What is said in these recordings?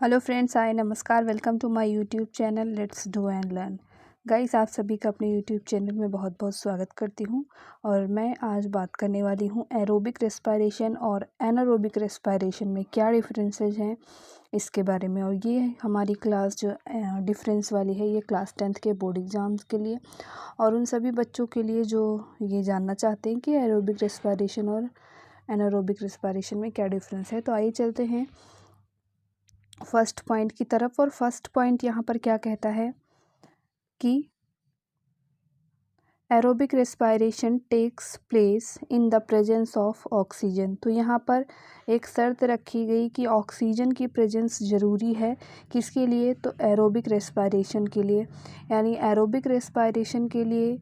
Hello friends, hi, नमस्कार। Welcome to my YouTube channel let's do and learn. Guys, आप सभी का अपने यूट्यूब चैनल में बहुत बहुत स्वागत करती हूँ। और मैं आज बात करने वाली हूँ एरोबिक रेस्पिरेशन और एनारोबिक रेस्पिरेशन में क्या डिफरेंसेस हैं इसके बारे में। और ये हमारी क्लास जो डिफरेंस वाली है, ये क्लास 10th के बोर्ड एग्ज़ाम्स के लिए और उन सभी बच्चों के लिए जो ये जानना चाहते हैं कि एरोबिक रेस्पिरेशन और एनारोबिक रेस्पिरेशन में क्या डिफरेंस है। तो आइए चलते हैं फर्स्ट पॉइंट की तरफ। और फर्स्ट पॉइंट यहाँ पर क्या कहता है कि aerobic respiration takes place in the presence of oxygen. तो यहाँ पर एक शर्त रखी गई कि ऑक्सीजन की प्रेजेंस ज़रूरी है। किसके लिए? तो एरोबिक रेस्पिरेशन के लिए। यानी एरोबिक रेस्पिरेशन के लिए,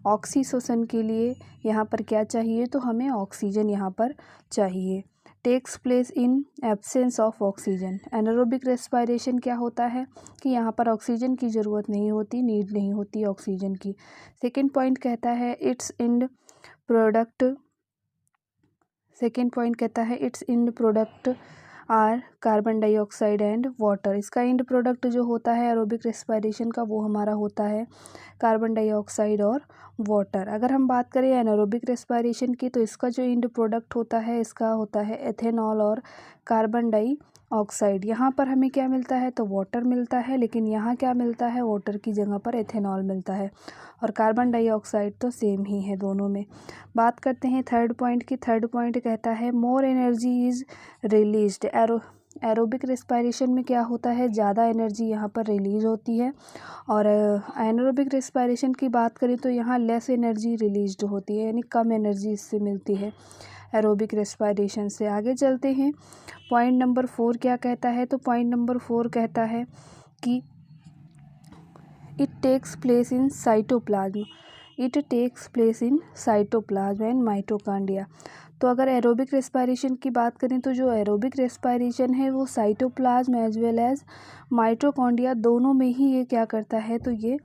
ऑक्सीशोषण के लिए यहाँ पर क्या चाहिए? तो हमें ऑक्सीजन यहाँ पर चाहिए। Takes place in absence of oxygen. Anaerobic respiration क्या होता है कि यहाँ पर ऑक्सीजन की ज़रूरत नहीं होती, नीड नहीं होती ऑक्सीजन की। सेकेंड पॉइंट कहता है its end product. Second point कहता है its end product are carbon dioxide and water. इसका एंड प्रोडक्ट जो होता है एरोबिक रेस्पिरेशन का, वो हमारा होता है कार्बन डाइऑक्साइड और वाटर। अगर हम बात करें एनारोबिक रेस्पिरेशन की, तो इसका जो एंड प्रोडक्ट होता है, इसका होता है एथेनॉल और कार्बन डाइऑक्साइड। यहाँ पर हमें क्या मिलता है? तो वाटर मिलता है, लेकिन यहाँ क्या मिलता है? वाटर की जगह पर एथेनॉल मिलता है। और कार्बन डाइऑक्साइड तो सेम ही है दोनों में। बात करते हैं थर्ड पॉइंट की। थर्ड पॉइंट कहता है more energy is released. Aerobic respiration में क्या होता है? ज़्यादा एनर्जी यहाँ पर रिलीज होती है। और एनारोबिक रेस्पिरेशन की बात करें तो यहाँ लेस एनर्जी रिलीज्ड होती है, यानी कम एनर्जी इससे मिलती है एरोबिक रेस्पिरेशन से। आगे चलते हैं। पॉइंट नंबर 4 क्या कहता है? तो पॉइंट नंबर 4 कहता है कि it takes place in cytoplasm. It takes place in cytoplasm and mitochondria. तो अगर एरोबिक रेस्पिरेशन की बात करें तो जो एरोबिक रेस्पिरेशन है वो cytoplasm as well as mitochondria दोनों में ही ये क्या करता है? तो ये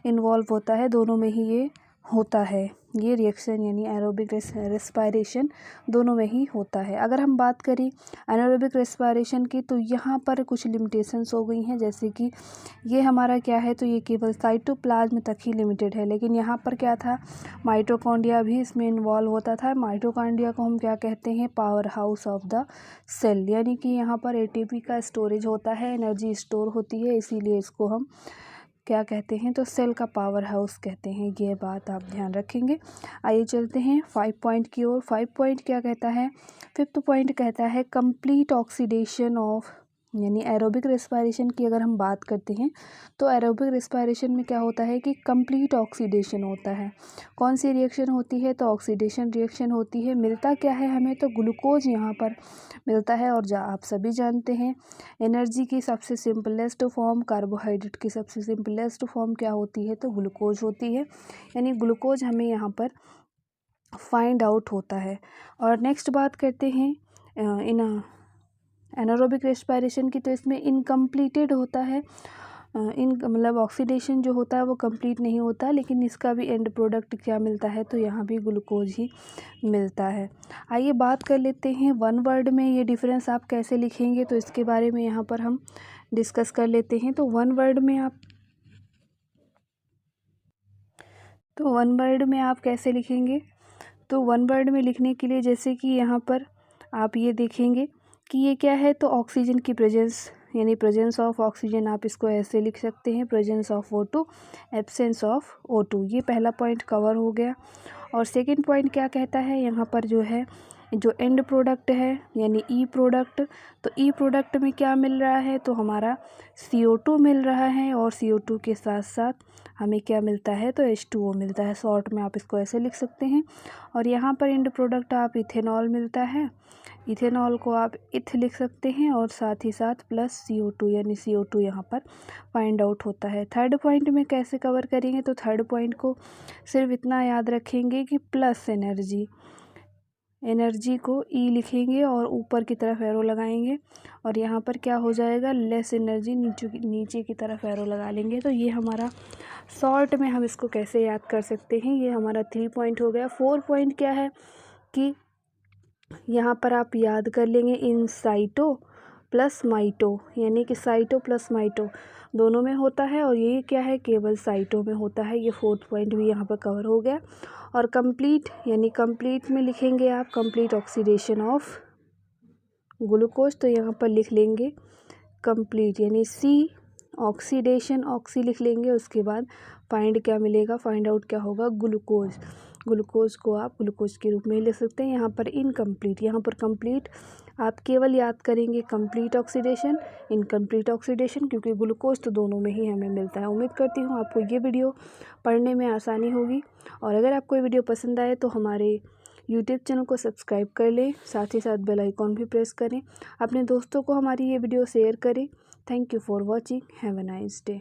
इन्वॉल्व होता है, दोनों में ही ये होता है। ये रिएक्शन यानी एरोबिक रेस्पिरेशन दोनों में ही होता है। अगर हम बात करें एनारोबिक रेस्पिरेशन की, तो यहाँ पर कुछ लिमिटेशंस हो गई हैं, जैसे कि ये हमारा क्या है? तो ये केवल साइटोप्लाज्म तक ही लिमिटेड है। लेकिन यहाँ पर क्या था? माइटोकॉन्ड्रिया भी इसमें इन्वॉल्व होता था। माइटोकॉन्ड्रिया को हम क्या कहते हैं? Power house of the cell. यानी कि यहाँ पर एटीपी का स्टोरेज होता है, एनर्जी स्टोर होती है, इसीलिए इसको हम क्या कहते हैं? तो सेल का पावर हाउस कहते हैं। ये बात आप ध्यान रखेंगे। आइए चलते हैं 5 पॉइंट की ओर। 5 पॉइंट क्या कहता है? फिफ्थ पॉइंट कहता है कंप्लीट ऑक्सीडेशन ऑफ। यानी एरोबिक रेस्पिरेशन की अगर हम बात करते हैं तो एरोबिक रेस्पिरेशन में क्या होता है कि कंप्लीट ऑक्सीडेशन होता है। कौन सी रिएक्शन होती है? तो ऑक्सीडेशन रिएक्शन होती है। मिलता क्या है हमें? तो ग्लूकोज यहाँ पर मिलता है। और आप सभी जानते हैं एनर्जी की सबसे सिंपलेस्ट फॉर्म, कार्बोहाइड्रेट की सबसे सिंपलेस्ट फॉर्म क्या होती है? तो ग्लूकोज होती है। यानी ग्लूकोज हमें यहाँ पर फाइंड आउट होता है। और नेक्स्ट बात करते हैं इन एनारोबिक रेस्पिरेशन की, तो इसमें इनकम्प्लीटेड होता है। इन मतलब ऑक्सीडेशन जो होता है वो कंप्लीट नहीं होता, लेकिन इसका भी एंड प्रोडक्ट क्या मिलता है? तो यहाँ भी ग्लूकोज ही मिलता है। आइए बात कर लेते हैं वन वर्ड में ये डिफरेंस आप कैसे लिखेंगे, तो इसके बारे में यहाँ पर हम डिस्कस कर लेते हैं। तो वन वर्ड में आप कैसे लिखेंगे? तो वन वर्ड में लिखने के लिए जैसे कि यहाँ पर आप ये देखेंगे कि ये क्या है? तो ऑक्सीजन की प्रेजेंस, यानी प्रेजेंस ऑफ ऑक्सीजन, आप इसको ऐसे लिख सकते हैं presence of O2, absence of O2। ये पहला पॉइंट कवर हो गया। और सेकंड पॉइंट क्या कहता है? यहाँ पर जो है जो एंड प्रोडक्ट है यानी ई प्रोडक्ट। तो ई प्रोडक्ट में क्या मिल रहा है? तो हमारा CO2 मिल रहा है। और CO2 के साथ साथ हमें क्या मिलता है? तो H2O मिलता है। शॉर्ट में आप इसको ऐसे लिख सकते हैं। और यहाँ पर एंड प्रोडक्ट आप इथेनॉल मिलता है। इथेनॉल को आप इथ लिख सकते हैं और साथ ही साथ प्लस CO2, यानी CO2 यहाँ पर फाइंड आउट होता है। थर्ड पॉइंट में कैसे कवर करेंगे? तो थर्ड पॉइंट को सिर्फ इतना याद रखेंगे कि प्लस एनर्जी को ई लिखेंगे और ऊपर की तरफ एरो लगाएंगे। और यहाँ पर क्या हो जाएगा? लेस एनर्जी नीचे की तरफ एरो लगा लेंगे। तो ये हमारा शॉर्ट में हम इसको कैसे याद कर सकते हैं? ये हमारा 3 पॉइंट हो गया। 4 पॉइंट क्या है कि यहाँ पर आप याद कर लेंगे इन साइटो प्लस माइटो, यानी कि साइटो प्लस माइटो दोनों में होता है, और ये क्या है, केवल साइटो में होता है। ये 4th पॉइंट भी यहाँ पर कवर हो गया। और कंप्लीट, यानी कंप्लीट में लिखेंगे आप कंप्लीट ऑक्सीडेशन ऑफ ग्लूकोज, तो यहाँ पर लिख लेंगे कंप्लीट, यानी सी ऑक्सीडेशन, ऑक्सी लिख लेंगे। उसके बाद फाइंड क्या मिलेगा, फाइंड आउट क्या होगा, ग्लूकोज। ग्लूकोज को आप ग्लूकोज के रूप में लिख सकते हैं। यहाँ पर इनकम्प्लीट, यहाँ पर कंप्लीट आप केवल याद करेंगे कंप्लीट ऑक्सीडेशन, इनकम्प्लीट ऑक्सीडेशन, क्योंकि ग्लूकोज तो दोनों में ही हमें मिलता है। उम्मीद करती हूँ आपको ये वीडियो पढ़ने में आसानी होगी, और अगर आपको ये वीडियो पसंद आए तो हमारे यूट्यूब चैनल को सब्सक्राइब कर लें, साथ ही साथ बेल आइकॉन भी प्रेस करें। अपने दोस्तों को हमारी ये वीडियो शेयर करें। Thank you for watching, have a nice day.